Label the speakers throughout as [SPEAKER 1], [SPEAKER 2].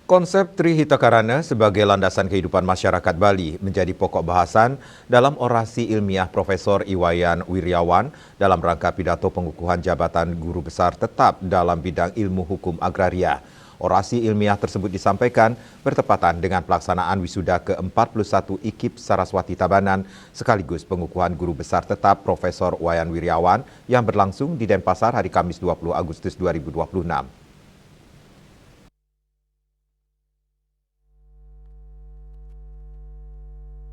[SPEAKER 1] Konsep Trihita Karana sebagai landasan kehidupan masyarakat Bali menjadi pokok bahasan dalam orasi ilmiah Profesor Iwayan Wiryawan dalam rangka pidato pengukuhan jabatan guru besar tetap dalam bidang ilmu hukum agraria. Orasi ilmiah tersebut disampaikan bertepatan dengan pelaksanaan wisuda ke-41 IKIP Saraswati Tabanan sekaligus pengukuhan guru besar tetap Profesor Iwayan Wiryawan yang berlangsung di Denpasar hari Kamis 20 Agustus 2026.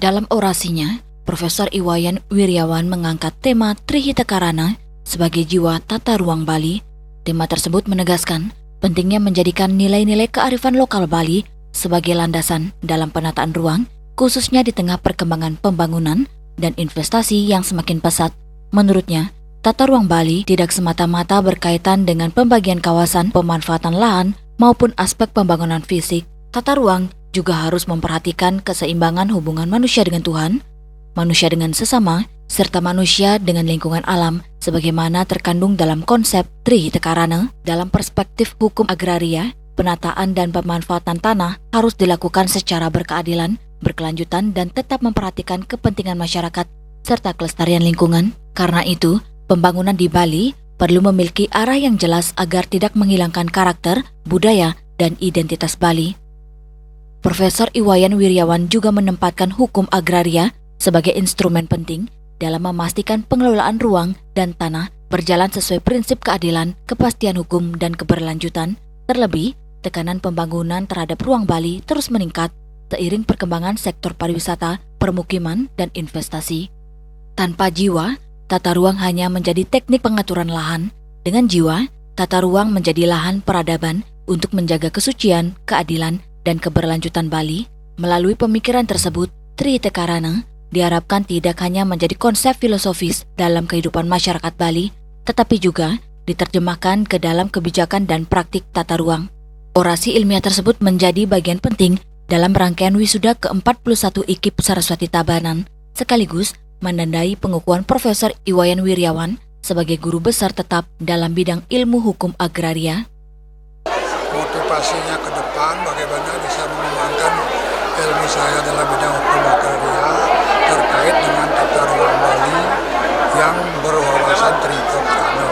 [SPEAKER 2] Dalam orasinya, Profesor Iwayan Wiryawan mengangkat tema Trihita Karana sebagai jiwa tata ruang Bali. Tema tersebut menegaskan pentingnya menjadikan nilai-nilai kearifan lokal Bali sebagai landasan dalam penataan ruang, khususnya di tengah perkembangan pembangunan dan investasi yang semakin pesat. Menurutnya, tata ruang Bali tidak semata-mata berkaitan dengan pembagian kawasan, pemanfaatan lahan, maupun aspek pembangunan fisik. Tata ruang juga harus memperhatikan keseimbangan hubungan manusia dengan Tuhan, manusia dengan sesama, serta manusia dengan lingkungan alam sebagaimana terkandung dalam konsep Trihita Karana. Dalam perspektif hukum agraria, penataan dan pemanfaatan tanah harus dilakukan secara berkeadilan, berkelanjutan, dan tetap memperhatikan kepentingan masyarakat serta kelestarian lingkungan. Karena itu, pembangunan di Bali perlu memiliki arah yang jelas agar tidak menghilangkan karakter, budaya, dan identitas Bali. Profesor Iwayan Wiryawan juga menempatkan hukum agraria sebagai instrumen penting dalam memastikan pengelolaan ruang dan tanah berjalan sesuai prinsip keadilan, kepastian hukum, dan keberlanjutan. Terlebih, tekanan pembangunan terhadap ruang Bali terus meningkat seiring perkembangan sektor pariwisata, permukiman, dan investasi. Tanpa jiwa, tata ruang hanya menjadi teknik pengaturan lahan. Dengan jiwa, tata ruang menjadi lahan peradaban untuk menjaga kesucian, keadilan, dan keberlanjutan Bali. Melalui pemikiran tersebut, Trihita Karana diharapkan tidak hanya menjadi konsep filosofis dalam kehidupan masyarakat Bali, tetapi juga diterjemahkan ke dalam kebijakan dan praktik tata ruang. Orasi ilmiah tersebut menjadi bagian penting dalam rangkaian wisuda ke-41 IKIP Saraswati Tabanan, sekaligus menandai pengukuhan Profesor Iwayan Wiryawan sebagai guru besar tetap dalam bidang ilmu hukum agraria.
[SPEAKER 3] Motivasinya ke depan bagaimana bisa mengembangkan ilmu saya dalam bidang hukum agraria terkait dengan tata ruang Bali yang berwawasan Trihita Karana,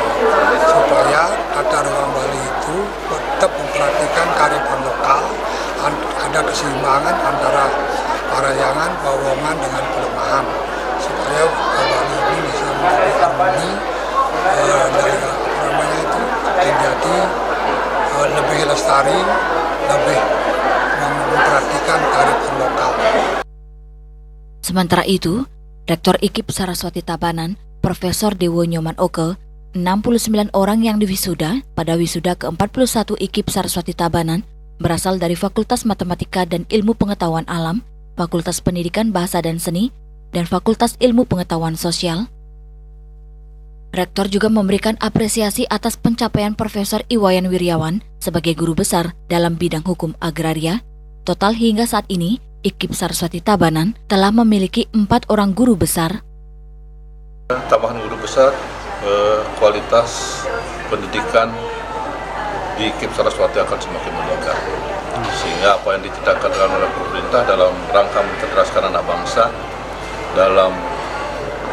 [SPEAKER 3] supaya tata ruang Bali itu tetap memperhatikan kearifan lokal, ada keseimbangan antara parayangan, bawongan dengan pelemahan, supaya Bali ini bisa menjadi harmoni menjadi lebih lestari, lebih memperhatikan kearifan lokal.
[SPEAKER 2] Sementara itu, Rektor IKIP Saraswati Tabanan, Profesor Dewo Nyoman Oke, 69 orang yang diwisuda pada wisuda ke-41 IKIP Saraswati Tabanan berasal dari Fakultas Matematika dan Ilmu Pengetahuan Alam, Fakultas Pendidikan Bahasa dan Seni, dan Fakultas Ilmu Pengetahuan Sosial. Rektor juga memberikan apresiasi atas pencapaian Profesor Iwayan Wiryawan sebagai guru besar dalam bidang hukum agraria. Total hingga saat ini, IKIP Saraswati Tabanan telah memiliki 4 orang guru besar.
[SPEAKER 4] Tambahan guru besar, kualitas pendidikan di IKIP Saraswati akan semakin meningkat. Sehingga apa yang ditetapkan oleh pemerintah dalam rangka mencerdaskan anak bangsa dalam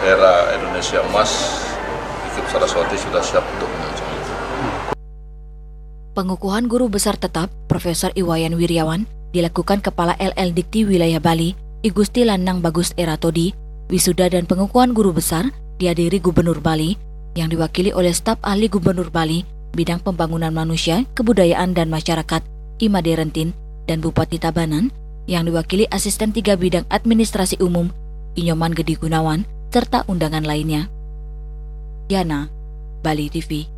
[SPEAKER 4] era Indonesia Emas, IKIP Saraswati sudah siap untuk menunjukkan itu.
[SPEAKER 2] Pengukuhan guru besar tetap Profesor Iwayan Wiryawan dilakukan Kepala LL Dikti Wilayah Bali, I Gusti Lanang Bagus Eratodi. Wisuda dan pengukuhan guru besar dihadiri Gubernur Bali yang diwakili oleh staf ahli Gubernur Bali bidang pembangunan manusia, kebudayaan, dan masyarakat Imade Rentin, dan Bupati Tabanan yang diwakili Asisten 3 Bidang Administrasi Umum Inyoman Gedi Gunawan serta undangan lainnya. Yana, Bali TV.